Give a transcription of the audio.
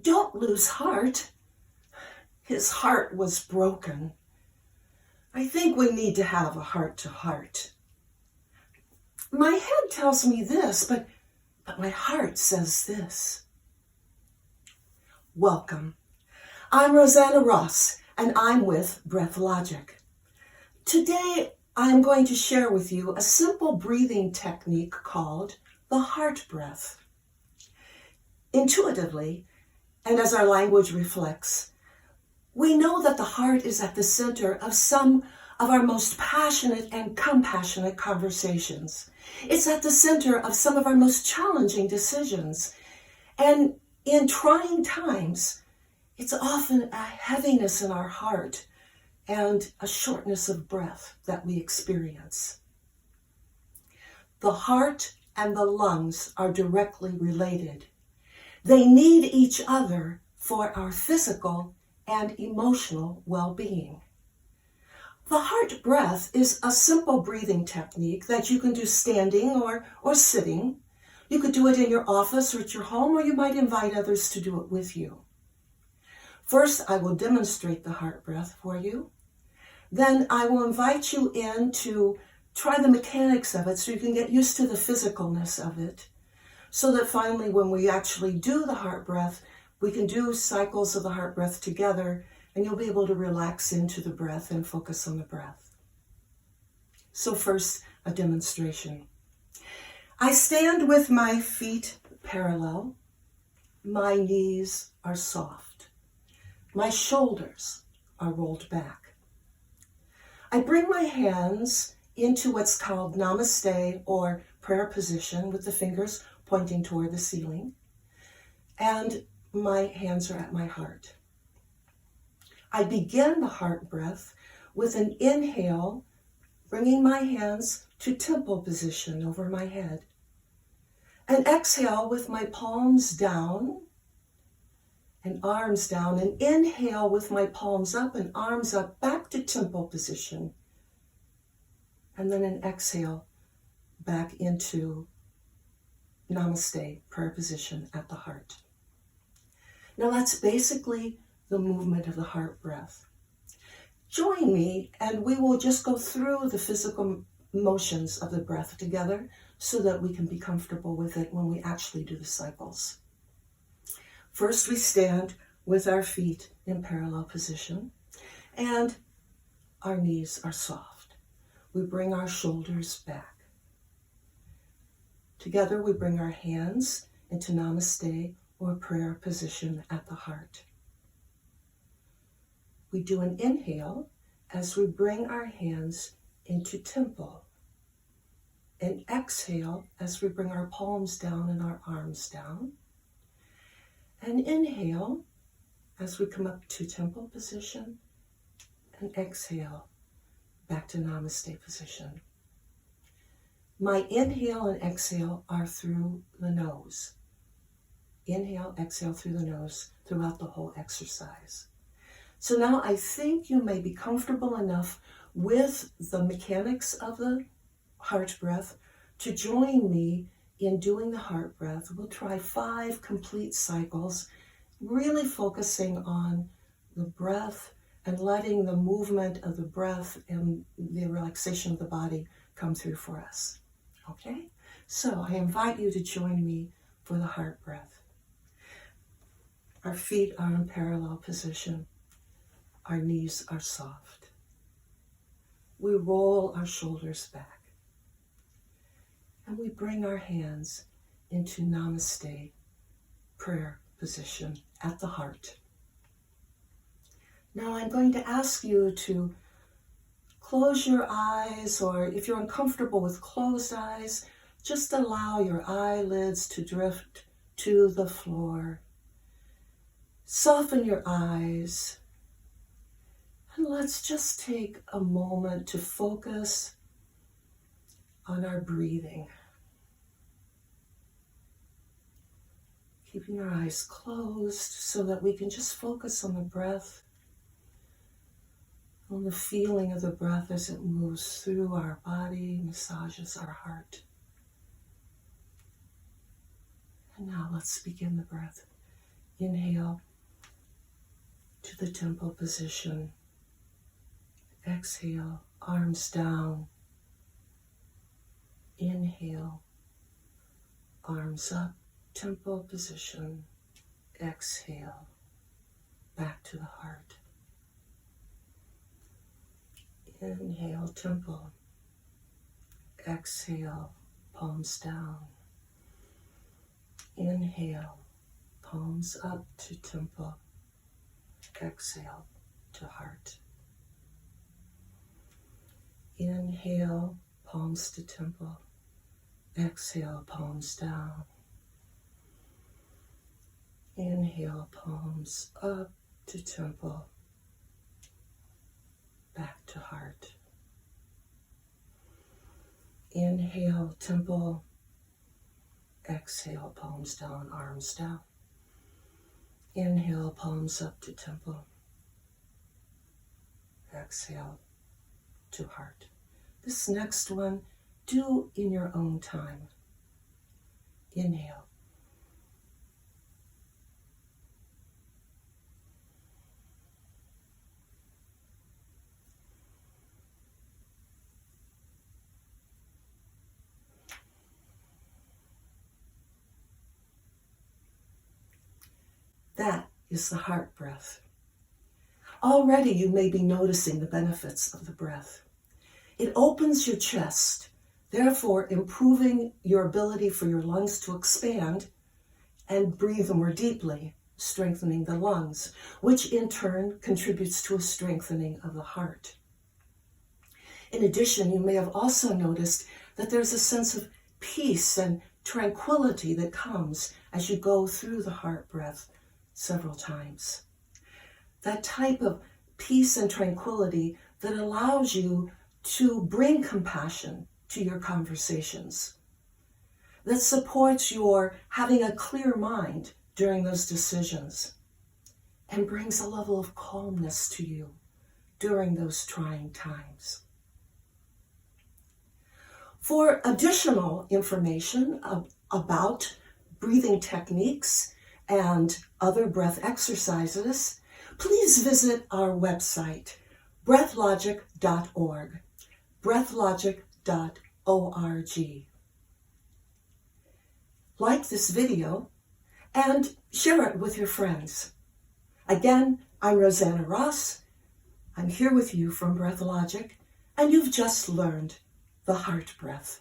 Don't lose heart. His heart was broken. I think we need to have a heart-to-heart. My head tells me this, but my heart says this. Welcome. I'm Roseanna Ross, and I'm with BreathLogic. Today, I'm going to share with you a simple breathing technique called the heart breath. Intuitively, and as our language reflects, we know that the heart is at the center of some of our most passionate and compassionate conversations. It's at the center of some of our most challenging decisions. And in trying times, it's often a heaviness in our heart and a shortness of breath that we experience. The heart and the lungs are directly related. They need each other for our physical and emotional well-being. The heart breath is a simple breathing technique that you can do standing or sitting. You could do it in your office or at your home, or you might invite others to do it with you. First, I will demonstrate the heart breath for you. Then I will invite you in to try the mechanics of it so you can get used to the physicalness of it, so that finally when we actually do the heart breath, we can do cycles of the heart breath together, and you'll be able to relax into the breath and focus on the breath. So first, a demonstration. I stand with my feet parallel. My knees are soft. My shoulders are rolled back. I bring my hands into what's called Namaste, or prayer position, with the fingers pointing toward the ceiling. And my hands are at my heart. I begin the heart breath with an inhale, bringing my hands to temple position over my head. An exhale with my palms down and arms down. An inhale with my palms up and arms up, back to temple position. And then an exhale back into Namaste, prayer position at the heart. Now that's basically the movement of the heart breath. Join me and we will just go through the physical motions of the breath together so that we can be comfortable with it when we actually do the cycles. First, we stand with our feet in parallel position and our knees are soft. We bring our shoulders back. Together, we bring our hands into Namaste, or prayer position at the heart. We do an inhale as we bring our hands into temple. An exhale as we bring our palms down and our arms down. An inhale as we come up to temple position. And exhale back to Namaste position. My inhale and exhale are through the nose. Inhale, exhale through the nose throughout the whole exercise. So now I think you may be comfortable enough with the mechanics of the heart breath to join me in doing the heart breath. We'll try 5 complete cycles, really focusing on the breath and letting the movement of the breath and the relaxation of the body come through for us. Okay? So I invite you to join me for the heart breath. Our feet are in parallel position. Our knees are soft. We roll our shoulders back. And we bring our hands into Namaste, prayer position at the heart. Now I'm going to ask you to close your eyes, or if you're uncomfortable with closed eyes, just allow your eyelids to drift to the floor. Soften your eyes, and let's just take a moment to focus on our breathing. Keeping our eyes closed so that we can just focus on the breath, on the feeling of the breath as it moves through our body, massages our heart. And now let's begin the breath. Inhale to the temple position. Exhale, arms down. Inhale, arms up, temple position. Exhale, back to the heart. Inhale, temple. Exhale, palms down. Inhale, palms up to temple. Exhale to heart. Inhale, palms to temple. Exhale, palms down. Inhale, palms up to temple. Back to heart. Inhale, temple. Exhale, palms down, arms down. Inhale, palms up to temple. Exhale to heart. This next one, do in your own time. Inhale. That is the heart breath. Already you may be noticing the benefits of the breath. It opens your chest, therefore improving your ability for your lungs to expand and breathe more deeply, strengthening the lungs, which in turn contributes to a strengthening of the heart. In addition, you may have also noticed that there's a sense of peace and tranquility that comes as you go through the heart breath several times. That type of peace and tranquility that allows you to bring compassion to your conversations, that supports your having a clear mind during those decisions, and brings a level of calmness to you during those trying times. For additional information about breathing techniques and other breath exercises, please visit our website, breathlogic.org, breathlogic.org. Like this video and share it with your friends. Again, I'm Roseanna Ross. I'm here with you from BreathLogic, and you've just learned the heart breath.